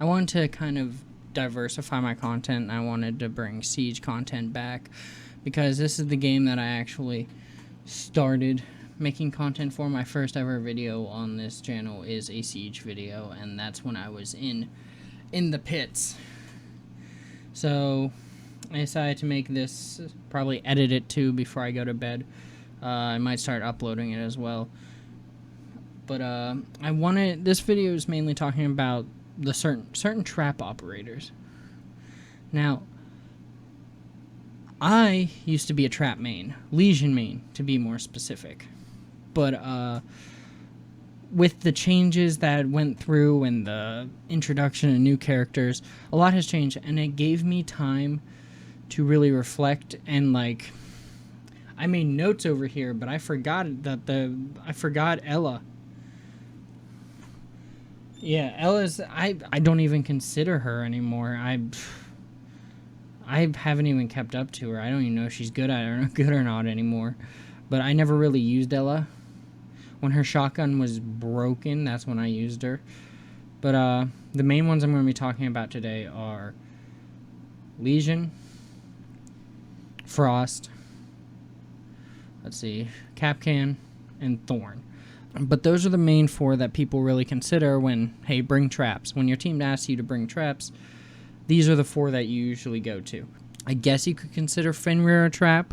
I wanted to kind of diversify my content. And I wanted to bring Siege content back because this is the game that I actually started making content for. My first ever video on this channel is a Siege video, and that's when I was in the pits. So I decided to make this, probably edit it too before I go to bed. I might start uploading it as well. But this video is mainly talking about the certain trap operators. Now, I used to be a trap main, Legion main to be more specific. But with the changes that went through and the introduction of new characters, a lot has changed, and it gave me time to really reflect. And like, I made notes over here, but I forgot I forgot Ela. Yeah, Ella's, I don't even consider her anymore. I haven't even kept up to her. I don't even know if she's good at it or good or not anymore. But I never really used Ela. When her shotgun was broken, that's when I used her. But the main ones I'm going to be talking about today are Legion, Frost, let's see, Kapkan, and Thorn. But those are the main four that people really consider when, hey, bring traps. When your team asks you to bring traps, these are the four that you usually go to. I guess you could consider Fenrir a trap,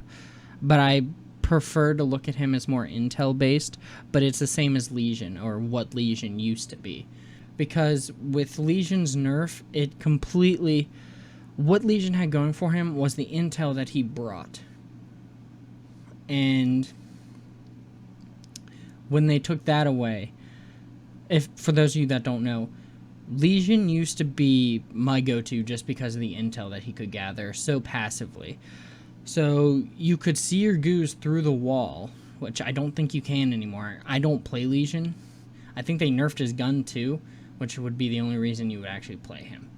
but I prefer to look at him as more intel-based, but it's the same as Legion, or what Legion used to be. Because with Legion's nerf, it completely... What Legion had going for him was the intel that he brought. And when they took that away, for those of you that don't know, Legion used to be my go-to just because of the intel that he could gather so passively. So you could see your goose through the wall, which I don't think you can anymore. I don't play Legion. I think they nerfed his gun too, which would be the only reason you would actually play him.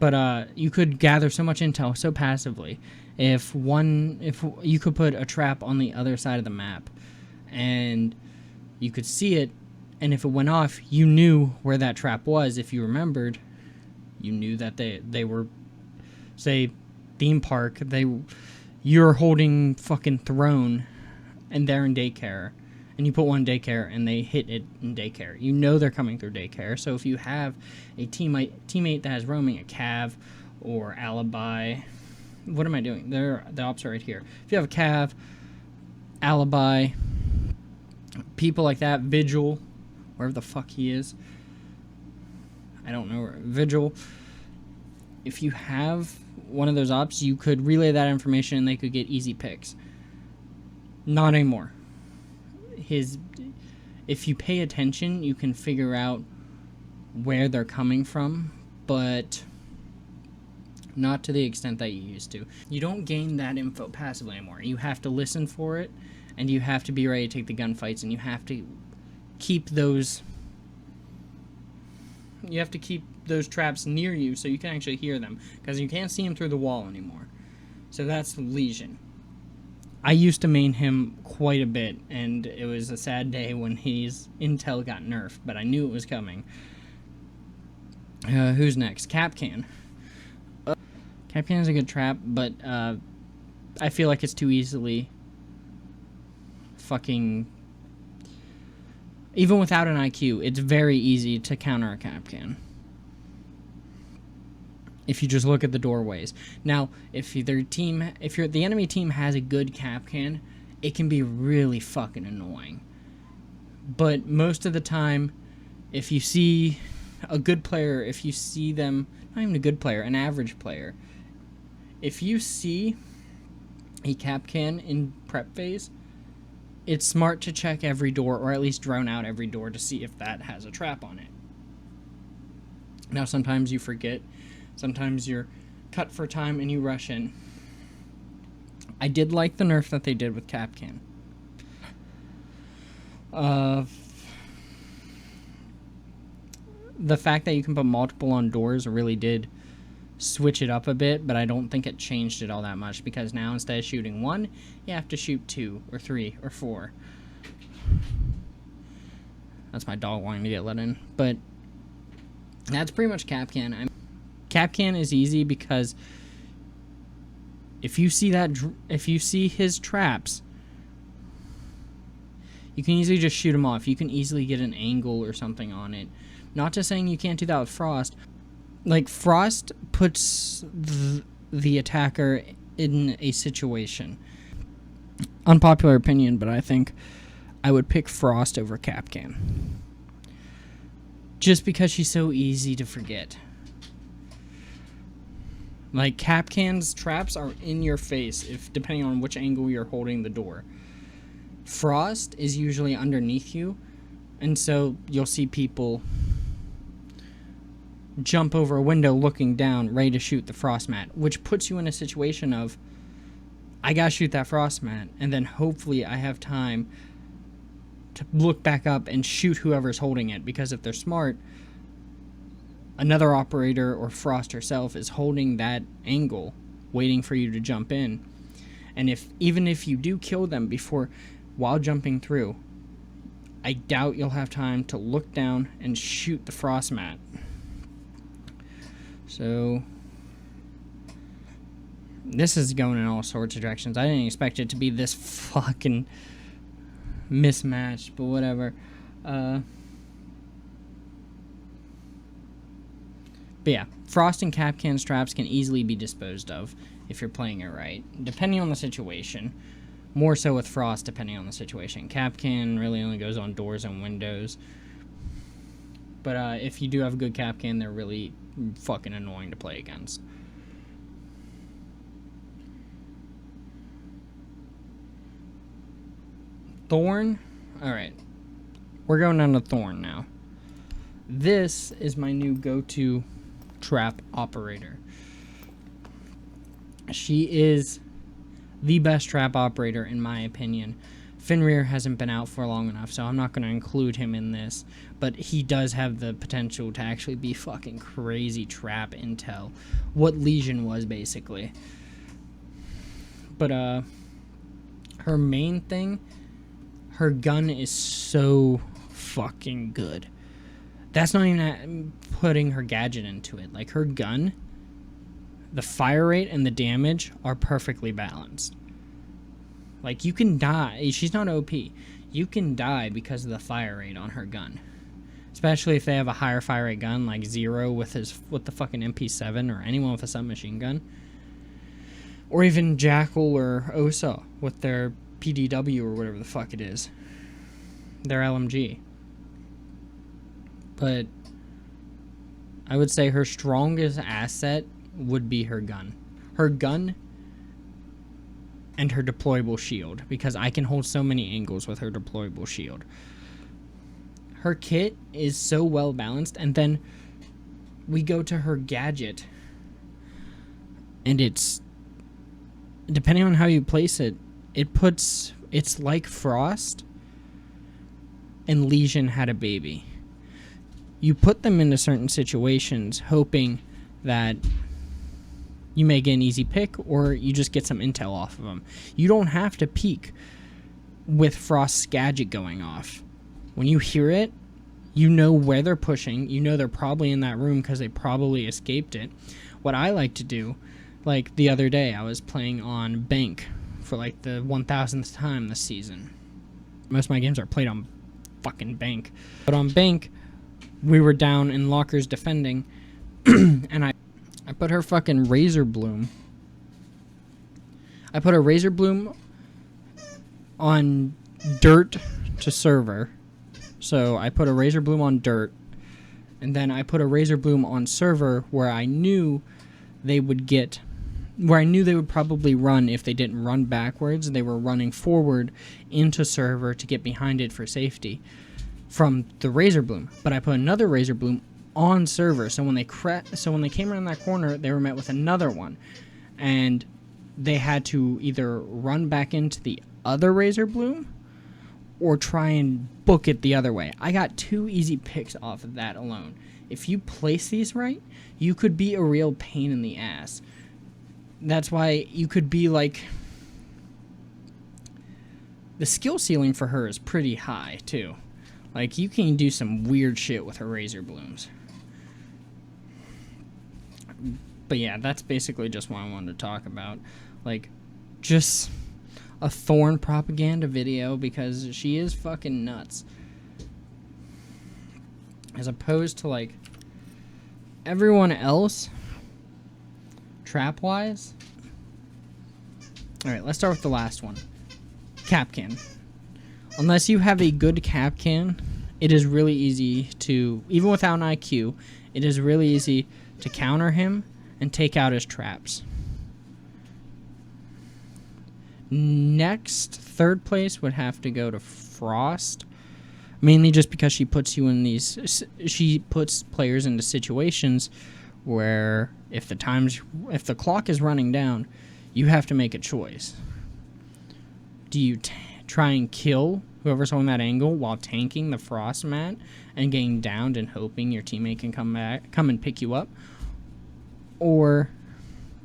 But you could gather so much intel so passively. If you could put a trap on the other side of the map, and you could see it, and if it went off, you knew where that trap was. If you remembered, you knew that they were, say, theme park. You're holding fucking Throne, and they're in daycare, and you put one in daycare, and they hit it in daycare. You know they're coming through daycare. So if you have a teammate that has roaming, a Cav or Alibi, what am I doing? The ops are right here. If you have a Cav, Alibi, people like that, Vigil, wherever the fuck he is, I don't know, Vigil. If you have one of those ops, you could relay that information and they could get easy picks. Not anymore. If you pay attention, you can figure out where they're coming from, but not to the extent that you used to. You don't gain that info passively anymore. You have to listen for it, and you have to be ready to take the gunfights, and you have to keep those traps near you so you can actually hear them, because you can't see them through the wall anymore. So that's Legion. I used to main him quite a bit, and it was a sad day when his intel got nerfed, but I knew it was coming. Who's next? Kapkan. Kapkan is a good trap, but I feel like it's too easily fucking... Even without an IQ, it's very easy to counter a Kapkan. If you just look at the doorways. Now, if the enemy team has a good Kapkan, it can be really fucking annoying. But most of the time, if you see a good player, if you see them, not even a good player, an average player, if you see a Kapkan in prep phase, it's smart to check every door, or at least drone out every door to see if that has a trap on it. Now, sometimes you forget. Sometimes you're cut for time and you rush in. I did like the nerf that they did with Kapkan. The fact that you can put multiple on doors really did switch it up a bit, but I don't think it changed it all that much, because now instead of shooting one, you have to shoot 2 or 3 or 4. That's my dog wanting to get let in. But That's pretty much Kapkan. Kapkan is easy because if you see his traps, you can easily just shoot him off. You can easily get an angle or something on it. Not just saying you can't do that with Frost. Like, Frost puts the attacker in a situation. Unpopular opinion, but I think I would pick Frost over Kapkan. Just because she's so easy to forget. Like, Kapkan's traps are in your face, depending on which angle you're holding the door. Frost is usually underneath you, and so you'll see people jump over a window looking down, ready to shoot the frost mat, which puts you in a situation of, I gotta shoot that frost mat, and then hopefully I have time to look back up and shoot whoever's holding it, because if they're smart, another operator or Frost herself is holding that angle, waiting for you to jump in. And even if you do kill them while jumping through, I doubt you'll have time to look down and shoot the frost mat. So this is going in all sorts of directions. I didn't expect it to be this fucking mismatched, but whatever. But yeah, Frost and Kapkan's traps can easily be disposed of if you're playing it right, depending on the situation. More so with Frost, depending on the situation. Kapkan really only goes on doors and windows. But if you do have a good Kapkan, they're really fucking annoying to play against. Thorn. Alright. We're going on to Thorn now. This is my new go-to trap operator. She is the best trap operator in my opinion. Fenrir hasn't been out for long enough, so I'm not going to include him in this, but he does have the potential to actually be fucking crazy trap intel. What Legion was, basically. But, her main thing, her gun is so fucking good. That's not even putting her gadget into it. Like, her gun, the fire rate and the damage are perfectly balanced. Like, you can die. She's not OP. You can die because of the fire rate on her gun. Especially if they have a higher fire rate gun, like Zero with the fucking MP7, or anyone with a submachine gun. Or even Jackal or Osa with their PDW or whatever the fuck it is. Their LMG. But I would say her strongest asset would be her gun. Her gun and her deployable shield, because I can hold so many angles with her deployable shield. Her kit is so well balanced, and then we go to her gadget, and it's, depending on how you place it, it's like Frost and Legion had a baby. You put them into certain situations hoping that you may get an easy pick, or you just get some intel off of them. You don't have to peek with Frost's gadget going off. When you hear it, you know where they're pushing. You know they're probably in that room because they probably escaped it. What I like to do, like the other day, I was playing on Bank for like the 1000th time this season. Most of my games are played on fucking Bank. But on Bank, we were down in lockers defending, and I put her fucking Razor Bloom. I put a Razor Bloom on dirt to server. So I put a Razor Bloom on dirt, and then I put a Razor Bloom on server where I knew they would probably run if they didn't run backwards. They were running forward into server to get behind it for safety from the Razor Bloom. But I put another Razor Bloom on server, so when they came around that corner, they were met with another one, and they had to either run back into the other Razor Bloom or try and book it the other way. I got 2 easy picks off of that alone. If you place these right, you could be a real pain in the ass. That's why you could be like, the skill ceiling for her is pretty high too. Like, you can do some weird shit with her Razor Blooms. But yeah, that's basically just what I wanted to talk about. Like, just a Thorn propaganda video because she is fucking nuts. As opposed to, like, everyone else, trap-wise. Alright, let's start with the last one. Kapkan. Unless you have a good Kapkan, it is really easy to, even without an IQ, it is really easy to counter him and take out his traps. Next, third place would have to go to Frost. Mainly just because she puts you in these, she puts players into situations where if the clock is running down, you have to make a choice. Do you try and kill whoever's on that angle while tanking the Frost mat and getting downed and hoping your teammate can come and pick you up? Or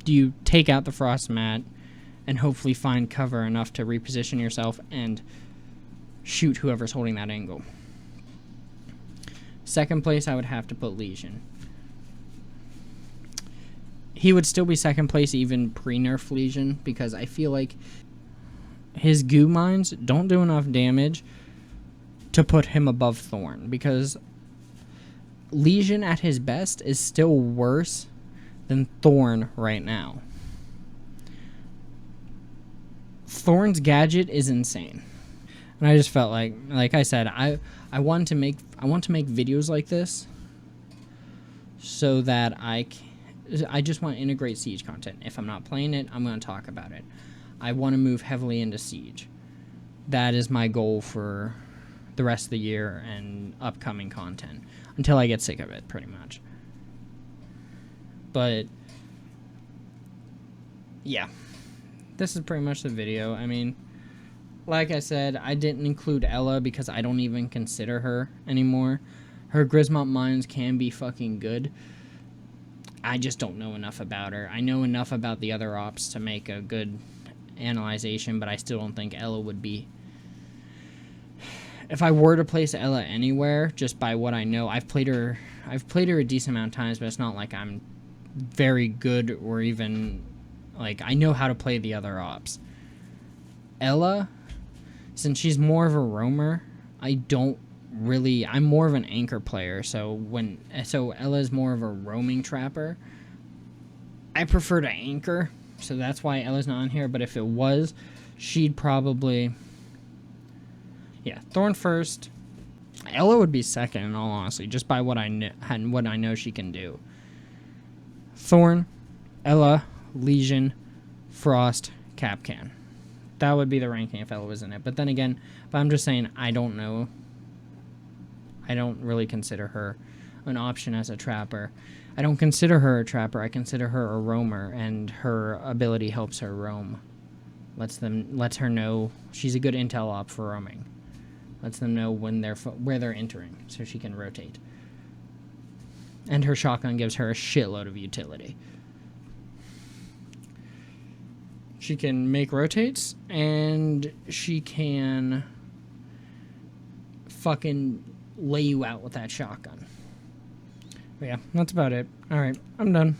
do you take out the Frost mat and hopefully find cover enough to reposition yourself and shoot whoever's holding that angle? Second place, I would have to put Lesion. He would still be second place even pre-nerf Lesion because I feel like his goo mines don't do enough damage to put him above Thorn, because Lesion at his best is still worse than Thorn right now. Thorn's gadget is insane. And I just felt like I said, I want to make videos like this so that I just want to integrate Siege content. If I'm not playing it, I'm going to talk about it. I want to move heavily into Siege. That is my goal for the rest of the year and upcoming content until I get sick of it, pretty much. But yeah, this is pretty much the video. I mean, like I said, I didn't include Ela because I don't even consider her anymore. Her Grismont mines can be fucking good. I just don't know enough about her. I know enough about the other ops to make a good analyzation, but I still don't think Ela would be. If I were to place Ela anywhere, just by what I know, I've played her a decent amount of times, but it's not like I'm very good or even like I know how to play the other ops. Ela, since she's more of a roamer, I'm more of an anchor player, so Ella's more of a roaming trapper. I prefer to anchor, so that's why Ella's not on here, but if it was, she'd probably, yeah, Thorn first. Ela would be second, in all honesty, just by what I know she can do. Thorn, Ela, Lesion, Frost, Kapkan. That would be the ranking if Ela was in it. But then again, but I'm just saying, I don't know. I don't really consider her an option as a trapper. I don't consider her a trapper. I consider her a roamer, and her ability helps her roam. Lets her know she's a good intel op for roaming. Lets them know where they're entering, so she can rotate. And her shotgun gives her a shitload of utility. She can make rotates, and she can fucking lay you out with that shotgun. But yeah, that's about it. Alright, I'm done.